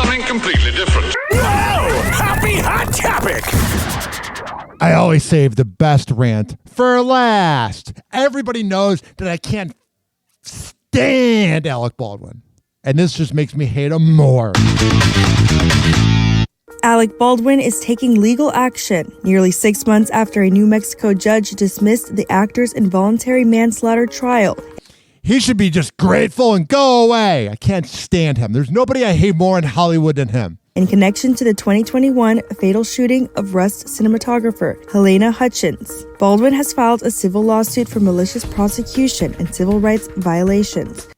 something completely different. Whoa! Happy Hot Topic! I always save the best rant for last. Everybody knows that I can't stand Alec Baldwin. And this just makes me hate him more. Alec Baldwin is taking legal action nearly 6 months after a New Mexico judge dismissed the actor's involuntary manslaughter trial. He should be just grateful and go away. I can't stand him. There's nobody I hate more in Hollywood than him. In connection to the 2021 fatal shooting of Rust cinematographer Helena Hutchins, Baldwin has filed a civil lawsuit for malicious prosecution and civil rights violations.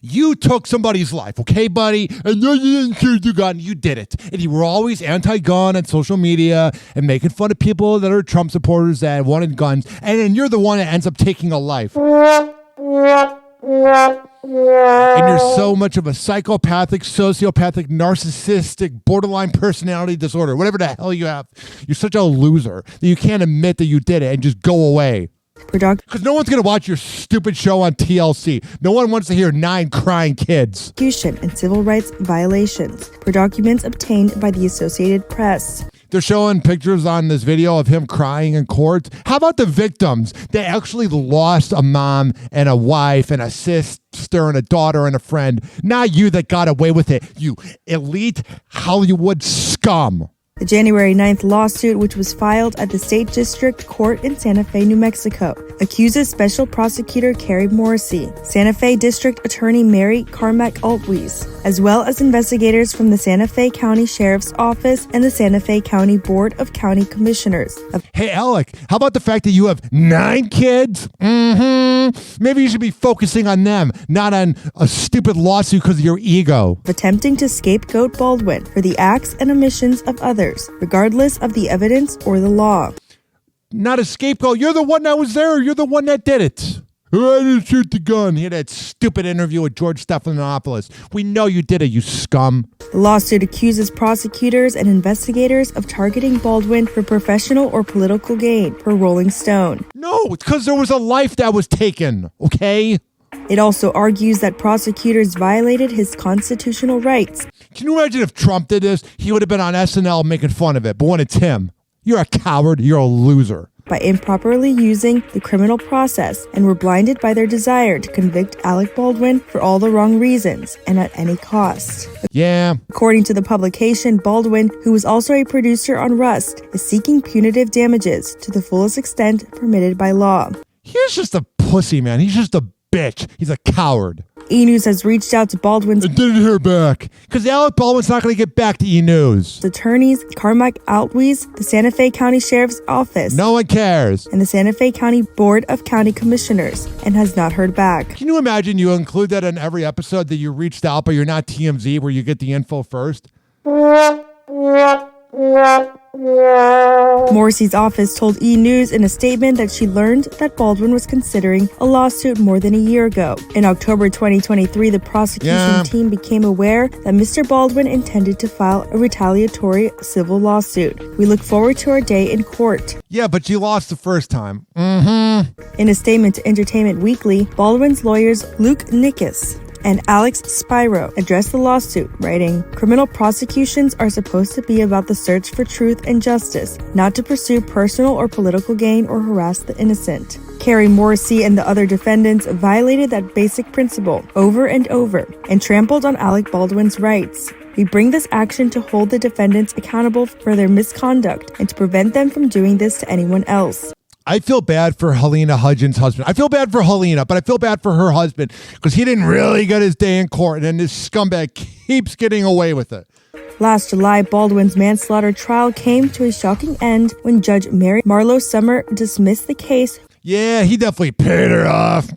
You took somebody's life, okay, buddy? And you didn't shoot the gun. You did it. And you were always anti-gun on social media and making fun of people that are Trump supporters that wanted guns. And then you're the one that ends up taking a life. And you're so much of a psychopathic, sociopathic, narcissistic, borderline personality disorder, whatever the hell you have. You're such a loser that you can't admit that you did it and just go away. Because no one's going to watch your stupid show on TLC. No one wants to hear 9 crying kids. And civil rights violations per documents obtained by the Associated Press. They're showing pictures on this video of him crying in court. How about the victims? They actually lost a mom and a wife and a sister and a daughter and a friend. Not you that got away with it, you elite Hollywood scum. The January 9th lawsuit, which was filed at the State District Court in Santa Fe, New Mexico, accuses Special Prosecutor Carrie Morrissey, Santa Fe District Attorney Mary Carmack Altwies, as well as investigators from the Santa Fe County Sheriff's Office and the Santa Fe County Board of County Commissioners. Hey, Alec, how about the fact that you have 9 kids? Maybe you should be focusing on them, not on a stupid lawsuit because of your ego. Attempting to scapegoat Baldwin for the acts and omissions of others, regardless of the evidence or the law. Not a scapegoat. You're the one that was there. You're the one that did it. I didn't shoot the gun. He had that stupid interview with George Stephanopoulos. We know you did it, you scum. The lawsuit accuses prosecutors and investigators of targeting Baldwin for professional or political gain, per Rolling Stone. No, it's because there was a life that was taken, okay? It also argues that prosecutors violated his constitutional rights. Can you imagine if Trump did this? He would have been on SNL making fun of it. But when it's him, you're a coward, you're a loser. By improperly using the criminal process and were blinded by their desire to convict Alec Baldwin for all the wrong reasons and at any cost. Yeah. According to the publication, Baldwin, who was also a producer on Rust, is seeking punitive damages to the fullest extent permitted by law. He's just a pussy, man. He's just a bitch. He's a coward. E! News has reached out to Baldwin's I didn't hear back. Because Alec Baldwin's not going to get back to E! News. attorneys, Carmack Altwies, the Santa Fe County Sheriff's Office, No one cares. and the Santa Fe County Board of County Commissioners, and has not heard back. Can you imagine you include that in every episode that you reached out, but you're not TMZ where you get the info first? Morrissey's office told E! News in a statement that she learned that Baldwin was considering a lawsuit more than a year ago. In October 2023, the prosecution team became aware that Mr. Baldwin intended to file a retaliatory civil lawsuit. We look forward to our day in court. Yeah, but you lost the first time. In a statement to Entertainment Weekly, Baldwin's lawyers Luke Nickus and Alex Spiro addressed the lawsuit, writing, "Criminal prosecutions are supposed to be about the search for truth and justice, not to pursue personal or political gain or harass the innocent." Carrie Morrissey and the other defendants violated that basic principle over and over and trampled on Alec Baldwin's rights. We bring this action to hold the defendants accountable for their misconduct and to prevent them from doing this to anyone else. I feel bad for Helena Hutchins' husband. I feel bad for Helena, but I feel bad for her husband because he didn't really get his day in court, and then this scumbag keeps getting away with it. Last July, Baldwin's manslaughter trial came to a shocking end when Judge Mary Marlowe Summer dismissed the case. Yeah, he definitely paid her off.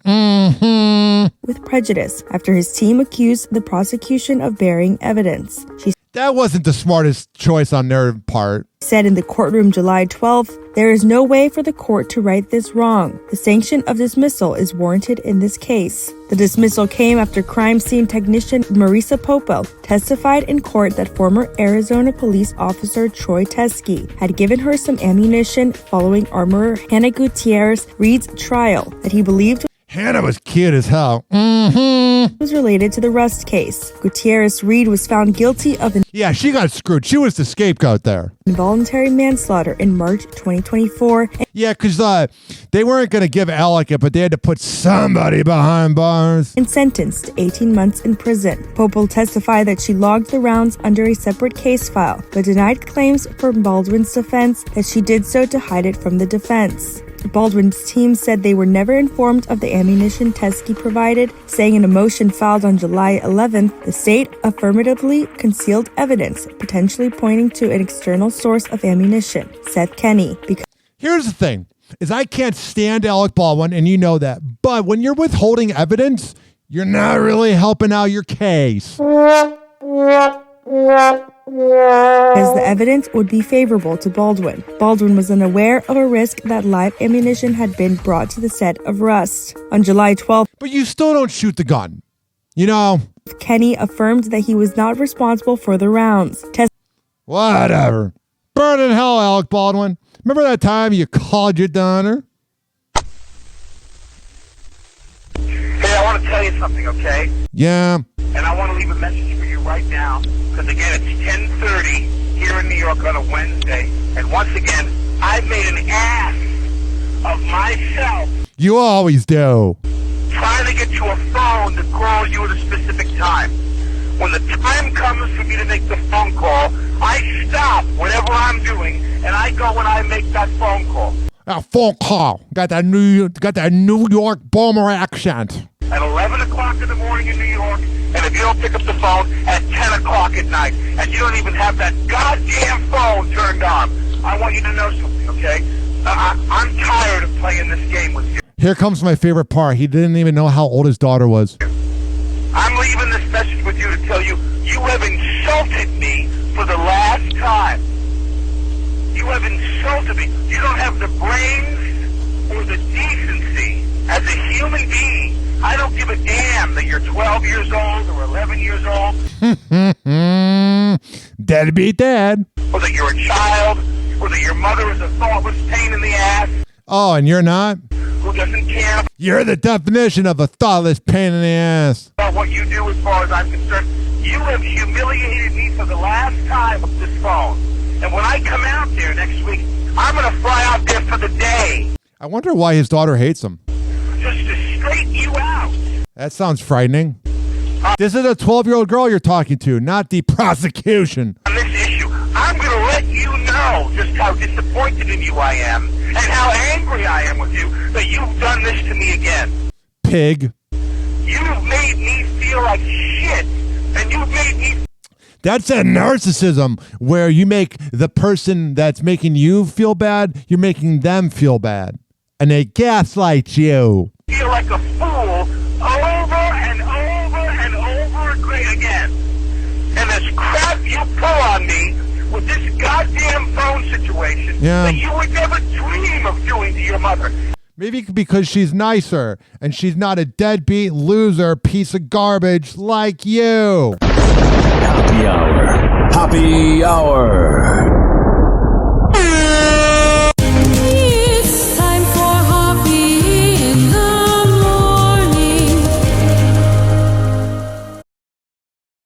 With prejudice after his team accused the prosecution of burying evidence. She That wasn't the smartest choice on their part. said in the courtroom July 12th, "There is no way for the court to right this wrong. The sanction of dismissal is warranted in this case." The dismissal came after crime scene technician Marisa Popo testified in court that former Arizona police officer Troy Teskey had given her some ammunition following armorer Hannah Gutierrez Reed's trial that he believed Hannah was cute as hell. Was related to the Rust case. Gutierrez Reed was found guilty of Yeah, she got screwed. She was the scapegoat there. involuntary manslaughter in March 2024 Yeah, because they weren't going to give Alec it, but they had to put somebody behind bars. and sentenced to 18 months in prison. Popel testified that she logged the rounds under a separate case file, but denied claims from Baldwin's defense that she did so to hide it from the defense. Baldwin's team said they were never informed of the ammunition Teskey provided, saying in a motion filed on July 11th, the state affirmatively concealed evidence, potentially pointing to an external source of ammunition, Seth Kenney. Here's the thing, is I can't stand Alec Baldwin, and you know that. But when you're withholding evidence, you're not really helping out your case. As the evidence would be favorable to Baldwin. Baldwin was unaware of a risk that live ammunition had been brought to the set of Rust. On July 12th, But you still don't shoot the gun. You know, Kenney affirmed that he was not responsible for the rounds. whatever. Burn in hell, Alec Baldwin. Remember that time you called your daughter? Hey, I want to tell you something, okay? Yeah. And I want to leave a message for you right now, because again, it's 10:30 here in New York on a Wednesday, and once again, I made an ass of myself You always do. trying to get you a phone to call you at a specific time. When the time comes for me to make the phone call, I stop whatever I'm doing, and I go and I make that phone call. A phone call. Got that New York bomber accent. At 11 o'clock in the morning in New York, and if you don't pick up the phone at 10 o'clock at night, and you don't even have that goddamn phone turned on, I want you to know something, okay? I'm tired of playing this game with you. Here comes my favorite part. He didn't even know how old his daughter was. I'm leaving this message with you to tell you, you have insulted me for the last time. You have insulted me. You don't have the brains or the decency as a human being. I don't give a damn that you're 12 years old or 11 years old. Deadbeat dad. Or that you're a child. Or that your mother is a thoughtless pain in the ass. Oh, and you're not? Who doesn't care You're the definition of a thoughtless pain in the ass. about what you do as far as I'm concerned. You have humiliated me for the last time with this phone. And when I come out there next week, I'm going to fly out there for the day. I wonder why his daughter hates him. Just to straighten you out. That sounds frightening. This is a 12-year-old girl you're talking to, not the prosecution. On this issue, I'm going to let you know just how disappointed in you I am and how angry I am with you that you've done this to me again. Pig. You've made me feel like shit, and you've made me... That's a narcissism where you make the person that's making you feel bad, you're making them feel bad. And they gaslight you. feel like a fool over and over and over again. And this crap you pull on me with this goddamn phone situation that you would never dream of doing to your mother. Maybe because she's nicer and she's not a deadbeat loser piece of garbage like you. Happy hour. Happy hour.